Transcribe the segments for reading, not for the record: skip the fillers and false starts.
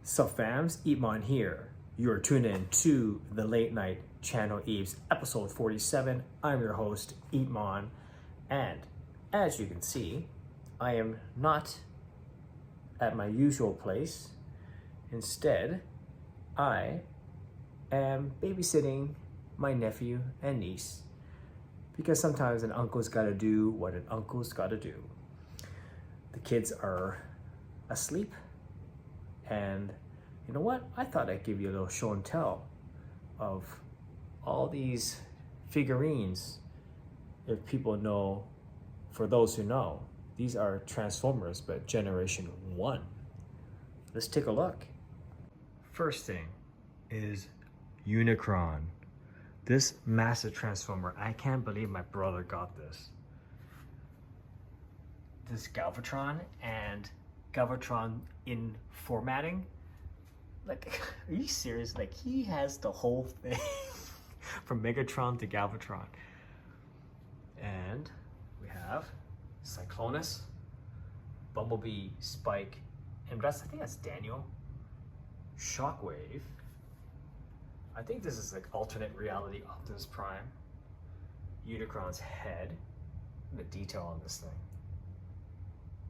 Sup fams, EEPMON here. You're tuned in to the late night channel Eves episode 47. I'm your host, EEPMON, and as you can see, I am not at my usual place. Instead, I am babysitting my nephew and niece because sometimes an uncle's gotta do what an uncle's gotta do. The kids are asleep, and you know what? I thought I'd give you a little show and tell of all these figurines. If people know, for those who know, these are Transformers, but generation 1. Let's take a look. First thing is Unicron. This massive Transformer, I can't believe my brother got this. This Galvatron and Galvatron in formatting. Like, are you serious? Like, he has the whole thing from Megatron to Galvatron. And we have Cyclonus, Bumblebee, Spike, and I think that's Daniel. Shockwave. I think this is like alternate reality Optimus Prime. Unicron's head. The detail on this thing.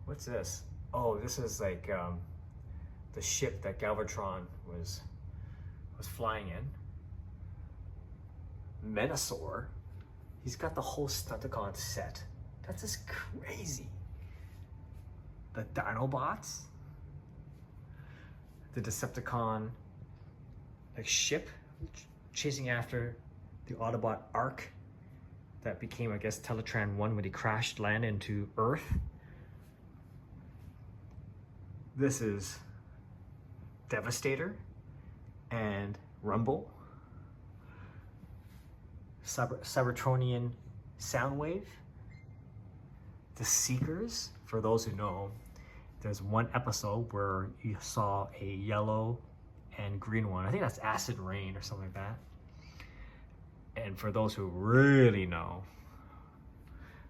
What's this? Oh, this is like the ship that Galvatron was flying in. Menasor. He's got the whole Stunticon set. That's just crazy. The Dinobots. The Decepticon like ship chasing after the Autobot Ark that became, I guess, Teletran 1 when he crashed land into Earth. This is Devastator and Rumble. Cybertronian Soundwave. The Seekers, for those who know, there's one episode where you saw a yellow and green one. I think that's Acid Rain or something like that. And for those who really know,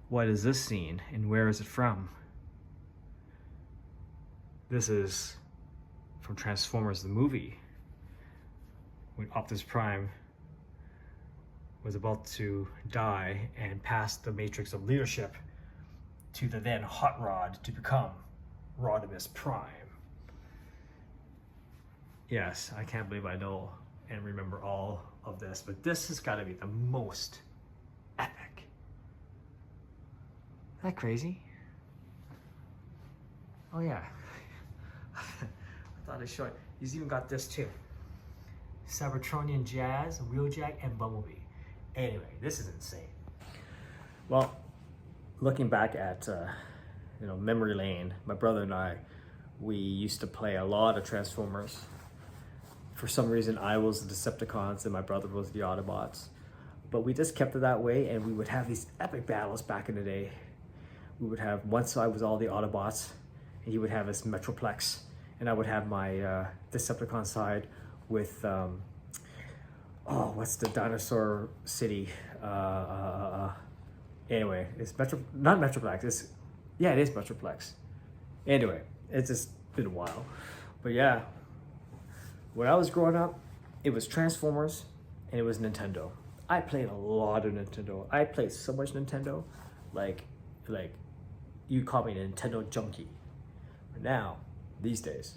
what is this scene and where is it from? This is from Transformers the movie, when Optimus Prime was about to die and pass the matrix of leadership to the then Hot Rod to become Rodimus Prime. Yes, I can't believe I know and remember all of this, but this has got to be the most epic. Isn't that crazy? Oh yeah. I thought I'd show it. He's even got this too. Cybertronian Jazz, Wheeljack, and Bumblebee. Anyway, this is insane. Well, looking back at memory lane, my brother and I, we used to play a lot of Transformers. For some reason, I was the Decepticons and my brother was the Autobots. But we just kept it that way, and we would have these epic battles back in the day. We would have, one side was all the Autobots, and he would have his Metroplex, and I would have my Decepticon side with, what's the dinosaur city? Anyway, it's not Metroplex, it is Metroplex. Anyway, it's just been a while. But yeah, when I was growing up, it was Transformers and it was Nintendo. I played a lot of Nintendo. I played so much Nintendo, like you call me a Nintendo junkie. But now, these days,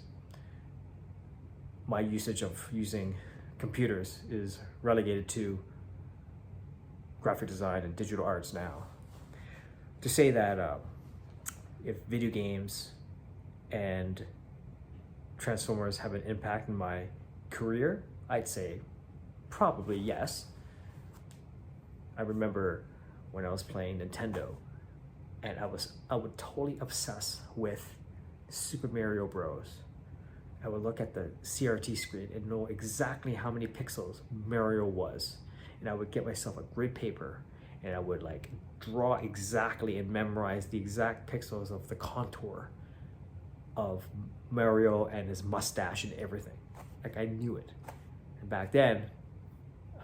my usage of using computers is relegated to graphic design and digital arts now. To say that if video games and Transformers have an impact in my career, I'd say probably yes. I remember when I was playing Nintendo, and I would totally obsess with Super Mario Bros. I would look at the CRT screen and know exactly how many pixels Mario was. And I would get myself a grid paper and I would like draw exactly and memorize the exact pixels of the contour of Mario and his mustache and everything. Like, I knew it. And back then,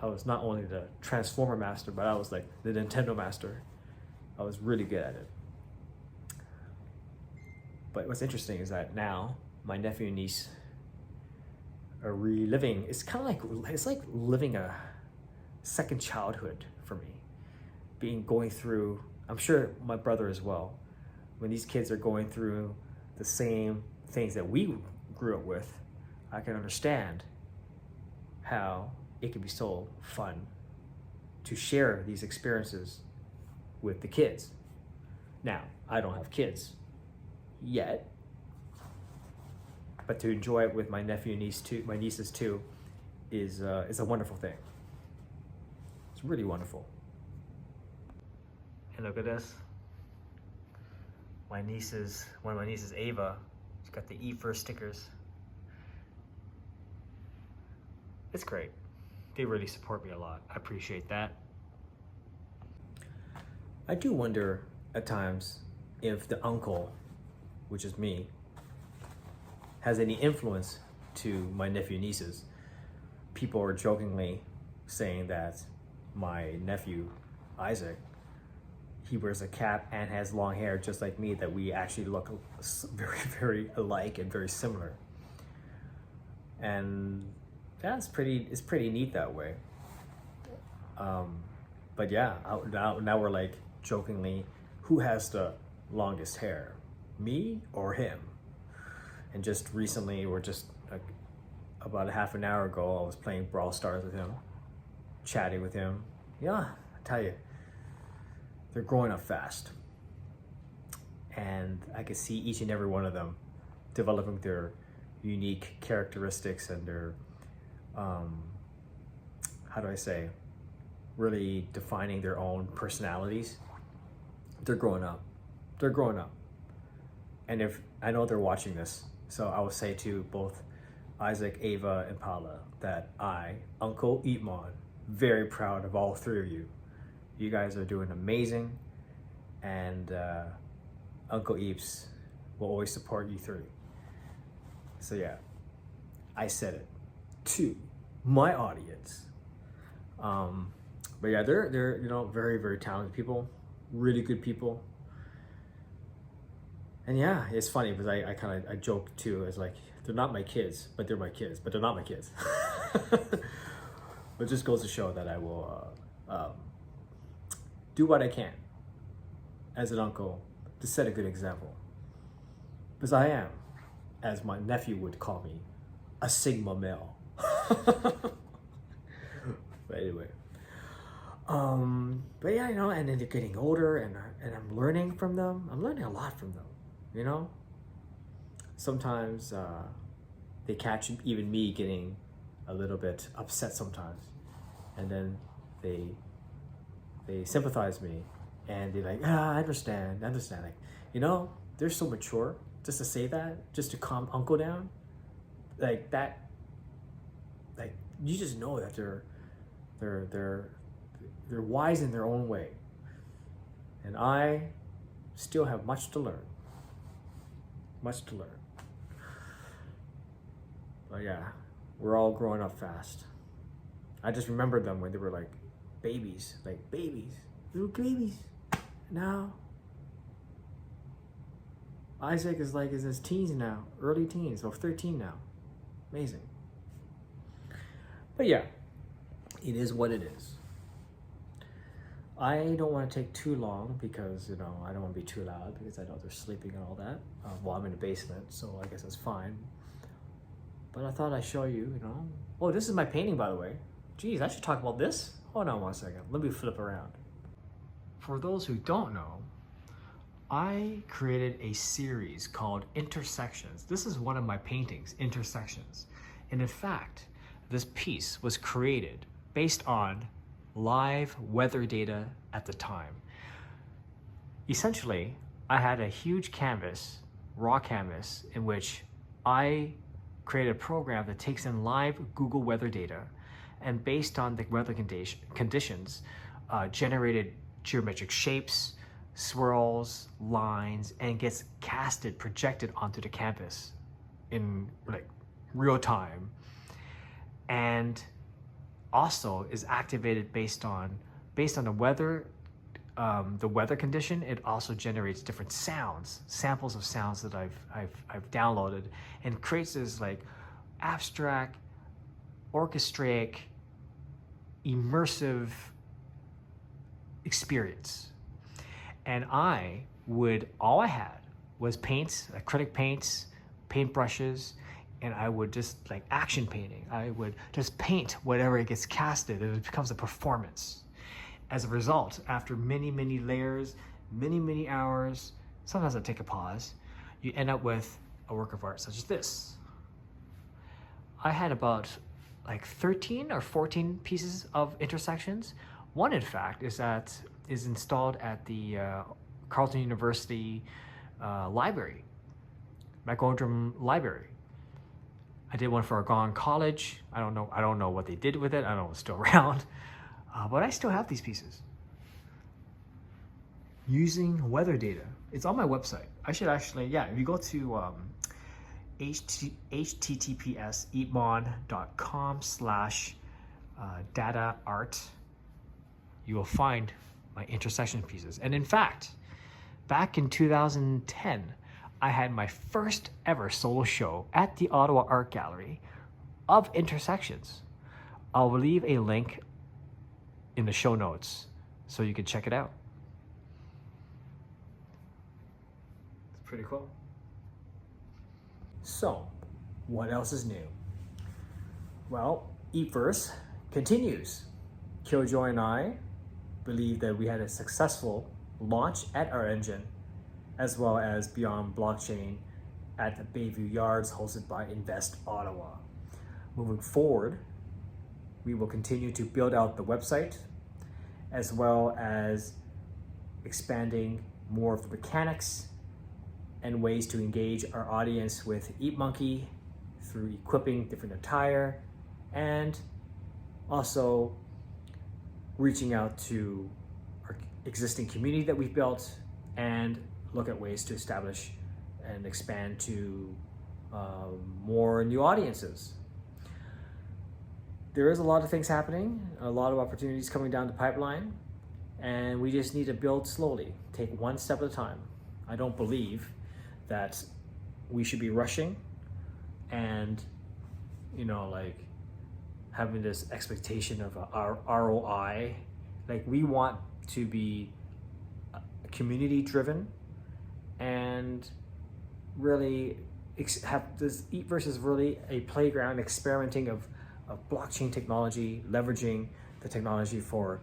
I was not only the Transformer master, but I was like the Nintendo master. I was really good at it. But what's interesting is that now my nephew and niece reliving. It's kind of like, it's like living a second childhood for me. Going through, I'm sure my brother as well, when these kids are going through the same things that we grew up with, I can understand how it can be so fun to share these experiences with the kids. Now, I don't have kids yet, but to enjoy it with my nephew and niece too, my nieces too, is a wonderful thing. It's really wonderful. And look at this. One of my nieces, Ava, she's got the E1 stickers. It's great. They really support me a lot. I appreciate that. I do wonder at times if the uncle, which is me, has any influence to my nephew and nieces. People are jokingly saying that my nephew, Isaac, he wears a cap and has long hair just like me, that we actually look very, very alike and very similar. And it's pretty neat that way. But yeah, now we're like jokingly, who has the longest hair, me or him? And just recently, or just like about a half an hour ago, I was playing Brawl Stars with him, chatting with him. Yeah, I tell you, they're growing up fast. And I can see each and every one of them developing their unique characteristics and their, how do I say, really defining their own personalities. They're growing up. They're growing up. And if I know they're watching this, so I will say to both Isaac, Ava, and Paula that I, Uncle EEPMON, very proud of all three of you. You guys are doing amazing, and Uncle Eeps will always support you three. So yeah, I said it to my audience. But yeah, they're very, very talented people, really good people. And yeah, it's funny because I joke too, as like, they're not my kids, but they're my kids, but they're not my kids. But it just goes to show that I will do what I can as an uncle to set a good example. Because I am, as my nephew would call me, a Sigma male. But anyway. But yeah, and then they're getting older, and I'm learning from them. I'm learning a lot from them, Sometimes they catch even me getting a little bit upset sometimes. And then they sympathize me, and they're like, I understand. Like, they're so mature just to say that, just to calm uncle down. Like that, like, you just know that they're wise in their own way. And I still have much to learn. Much to learn. But yeah, we're all growing up fast. I just remember them when they were like babies, little babies. Now, Isaac is like in his teens now, early teens, so 13 now. Amazing. But yeah, it is what it is. I don't want to take too long because, I don't want to be too loud because I know they're sleeping and all that. Well, I'm in the basement, so I guess that's fine. But I thought I'd show you, Oh, this is my painting, by the way. Geez, I should talk about this. Hold on one second. Let me flip around. For those who don't know, I created a series called Intersections. This is one of my paintings, Intersections. And in fact, this piece was created based on live weather data at the time. Essentially, I had a huge canvas, raw canvas, in which I created a program that takes in live Google weather data, and based on the weather conditions, generated geometric shapes, swirls, lines, and gets projected onto the canvas in like real time. And also is activated based on the weather condition. It also generates different sounds, samples of sounds that I've downloaded, and creates this like abstract orchestrate, immersive experience. And all I had was paints, acrylic paints, paintbrushes, and I would just like action painting. I would just paint whatever it gets casted, and it becomes a performance. As a result, after many, many layers, many, many hours, sometimes I take a pause, you end up with a work of art such as this. I had about like 13 or 14 pieces of intersections. One, in fact, is installed at the Carleton University library, McGondrum Library. I did one for Algonquin College. I don't know what they did with it. I don't know if it's still around, but I still have these pieces. Using weather data. It's on my website. I should actually, yeah, if you go to https eepmon.com/data art, you will find my intersection pieces. And in fact, back in 2010, I had my first ever solo show at the Ottawa Art Gallery of intersections. I'll leave a link in the show notes so you can check it out. It's pretty cool. So, what else is new? Well, Eepverse continues. Killjoy and I believe that we had a successful launch at our engine, as well as Beyond Blockchain at the Bayview Yards, hosted by Invest Ottawa. Moving forward, we will continue to build out the website, as well as expanding more of the mechanics and ways to engage our audience with EatMonkey through equipping different attire, and also reaching out to our existing community that we've built and look at ways to establish and expand to more new audiences. There is a lot of things happening, a lot of opportunities coming down the pipeline, and we just need to build slowly, take one step at a time. I don't believe that we should be rushing and, like having this expectation of our ROI. Like, we want to be community driven and really have this Eepverse is really a playground experimenting of blockchain technology, leveraging the technology for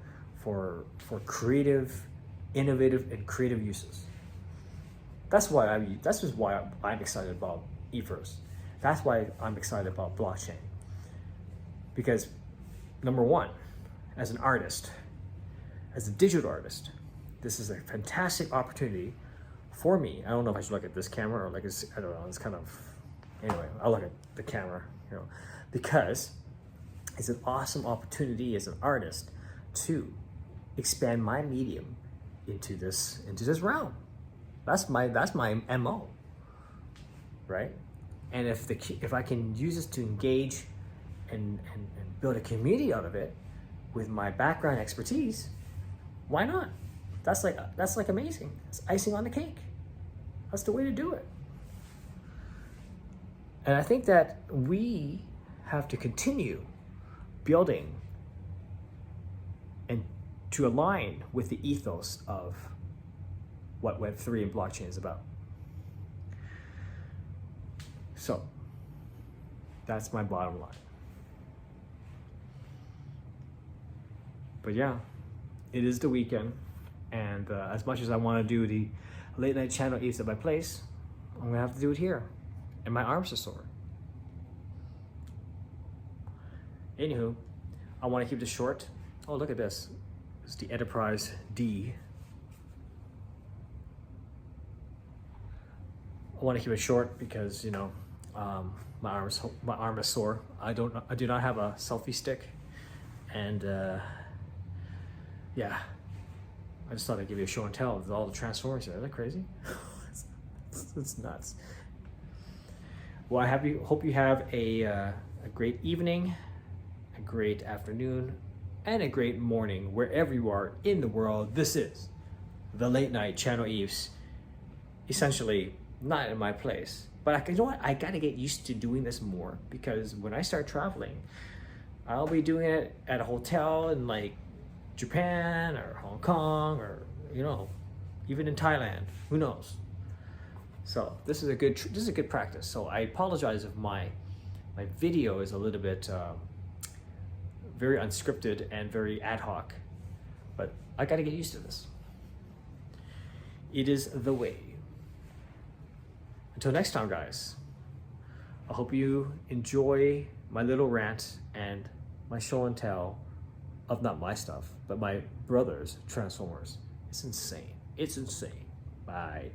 creative, innovative, and creative uses. That's just why I'm excited about Eepverse. That's why I'm excited about blockchain. Because number one, as an artist, as a digital artist, this is a fantastic opportunity for me. I don't know if I should look at this camera or I don't know, it's kind of, anyway, I'll look at the camera, because it's an awesome opportunity as an artist to expand my medium into this realm. That's my MO, right? And if I can use this to engage and build a community out of it with my background expertise, why not? That's like amazing. It's icing on the cake. That's the way to do it. And I think that we have to continue building and to align with the ethos of what Web3 and blockchain is about. So that's my bottom line. But yeah, it is the weekend, and as much as I want to do the late night channel Eves at my place, I'm gonna have to do it here, and my arms are sore. Anywho, I want to keep this short. Oh, look at this. It's the Enterprise D. I want to keep it short because my arm is sore. I do not have a selfie stick, and yeah, I just thought I'd give you a show and tell with all the Transformers here. Isn't that crazy? It's nuts. Well, hope you have a great evening, a great afternoon, and a great morning wherever you are in the world. This is the Late Night Channel Eves, essentially not in my place. But you know what? I gotta get used to doing this more, because when I start traveling, I'll be doing it at a hotel in like Japan or Hong Kong or, you know, even in Thailand. Who knows? So this is a good practice. So I apologize if my video is a little bit very unscripted and very ad hoc, but I got to get used to this. It is the way. Until next time, guys, I hope you enjoy my little rant and my show and tell of not my stuff, but my brother's Transformers. It's insane. It's insane. Bye.